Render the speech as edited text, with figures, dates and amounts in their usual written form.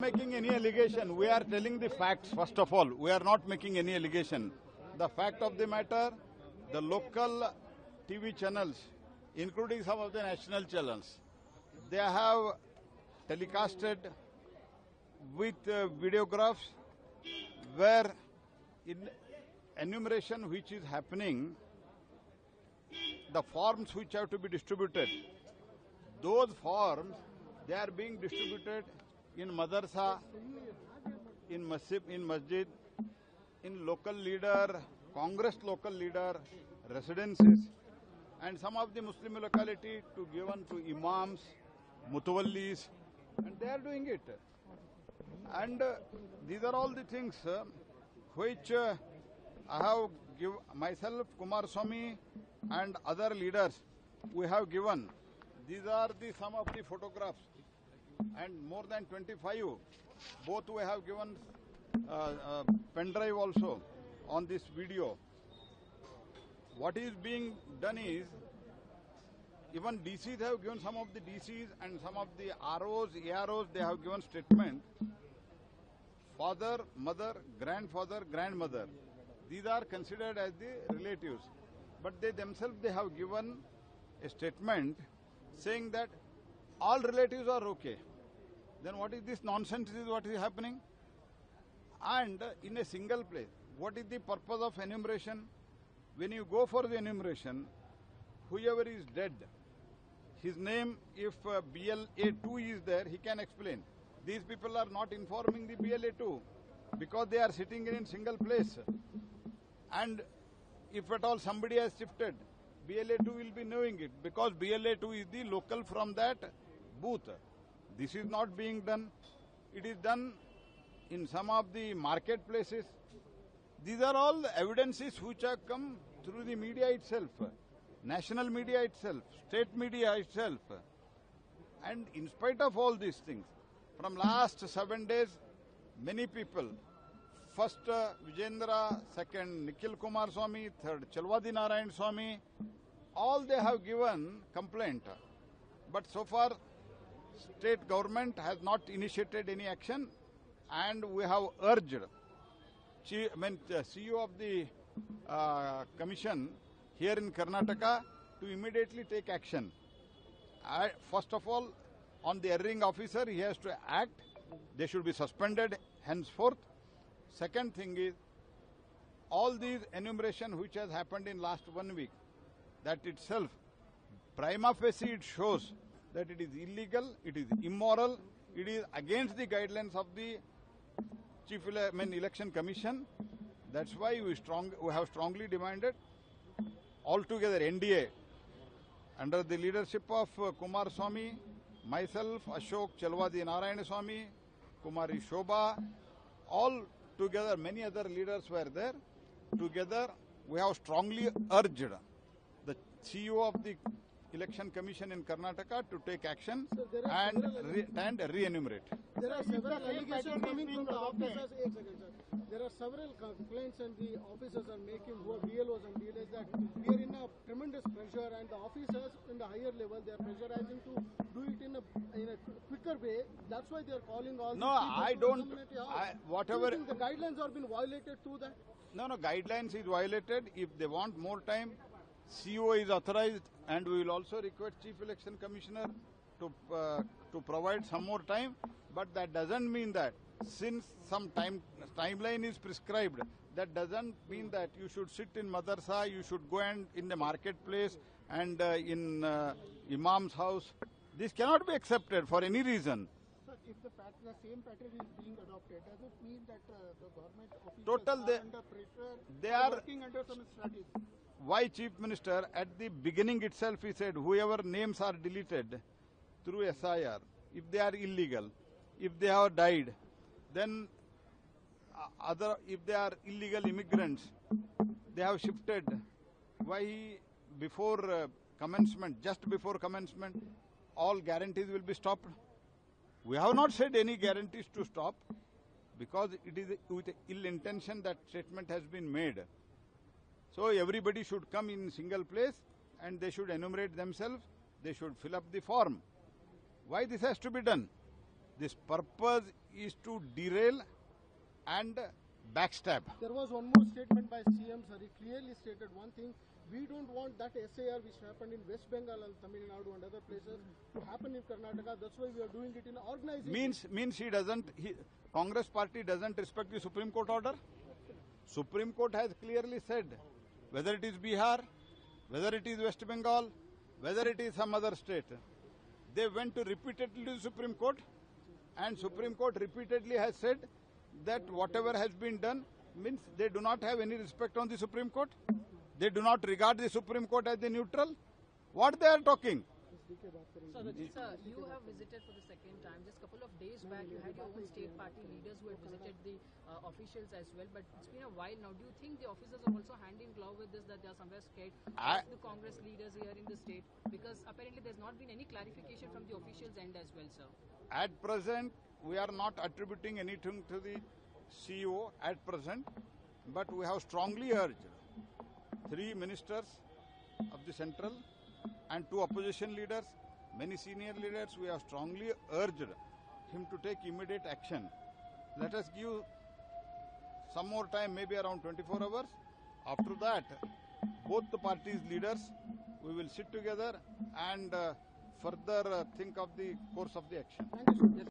making any allegation. We are telling the facts, first of all. We are not making any allegation. The fact of the matter, the local TV channels, including some of the national channels, they have telecasted with videographs where in enumeration which is happening, the forms which have to be distributed, those forms, they are being distributed in madrasa, in masjid, in local leader, Congress local leader, residences, and some of the Muslim locality to given to imams, mutawallis, and they are doing it. And these are all the things which I have given myself, Kumaraswamy, and other leaders, we have given. These are some of the photographs, and more than 25. Both we have given pen drive also on this video. What is being done is, even DCs have given, some of the DCs and some of the ROs, AROs, they have given statement. Father, mother, grandfather, grandmother, these are considered as the relatives. But they themselves, they have given a statement saying that all relatives are okay. Then what is this nonsense is what is happening? And in a single place, what is the purpose of enumeration? When you go for the enumeration, whoever is dead, his name, if BLA2 is there, he can explain. These people are not informing the BLA2 because they are sitting in single place. And if at all somebody has shifted, BLA2 will be knowing it because BLA2 is the local from that booth. This is not being done. It is done in some of the marketplaces. These are all the evidences which have come through the media itself, national media itself, state media itself. And in spite of all these things, from last 7 days, many people, first Vijayendra, second Nikhil Kumaraswamy, third Chelwadi Narayan Swamy, all they have given complaint. But so far, state government has not initiated any action, and we have urged CEO of the commission here in Karnataka to immediately take action. First of all, on the erring officer, he has to act. They should be suspended henceforth. Second thing is, all these enumeration which has happened in last 1 week, that itself, prima facie it shows that it is illegal, it is immoral, it is against the guidelines of the Election Commission. That's why we have strongly demanded altogether NDA under the leadership of Kumaraswamy, myself, Ashok, Chelwadi Narayan Swamy, Kumari Shobha, all together, many other leaders were there. Together, we have strongly urged the CEO of the Election Commission in Karnataka to take action and re-enumerate. There are several allegations coming from the officers. There are several complaints and the officers are making, who are BLOs and BLAs, that we are in a tremendous pressure, and the officers in the higher level, they are pressurizing to do it in a quicker way. That's why they are calling all. No, I don't. Whatever. Do you think the guidelines are being violated through that? No, guidelines is violated. If they want more time, CEO is authorized, and we will also request Chief Election Commissioner to provide some more time. But that doesn't mean that since some timeline is prescribed, that doesn't mean that you should sit in madrasa, you should go and in the marketplace and in Imam's house. This cannot be accepted for any reason. Sir, if the same pattern is being adopted, does it mean that the government officials are under pressure? They are working under some strategy. Why Chief Minister, at the beginning itself, he said whoever names are deleted through SIR, if they are illegal, if they have died, then if they are illegal immigrants, they have shifted. Why before commencement, just before commencement, all guarantees will be stopped? We have not said any guarantees to stop, because it is with ill intention that statement has been made. So everybody should come in single place and they should enumerate themselves, they should fill up the form. Why this has to be done? This purpose is to derail and backstab. There was one more statement by CM, sir. He clearly stated one thing. We don't want that SAR which happened in West Bengal and Tamil Nadu and other places to happen in Karnataka. That's why we are doing it in organization. Means Congress party doesn't respect the Supreme Court order. Supreme Court has clearly said, whether it is Bihar, whether it is West Bengal, whether it is some other state, they went to repeatedly to the Supreme Court, and Supreme Court repeatedly has said that whatever has been done means they do not have any respect on the Supreme Court. They do not regard the Supreme Court as the neutral. What they are talking? So, Rajit sir, you have visited for the second time. Just a couple of days back, you had your own state party leaders who had visited the officials as well. But it's been a while now. Do you think the officers are also hand in glove with this, that they are somewhere scared of the Congress leaders here in the state? Because apparently there's not been any clarification from the officials' end as well, sir. At present, we are not attributing anything to the CEO at present, but we have strongly urged 3 ministers of the central and 2 opposition leaders, many senior leaders. We have strongly urged him to take immediate action. Let us give some more time, maybe around 24 hours. After that, both the parties' leaders, we will sit together and further think of the course of the action. Thank you, sir.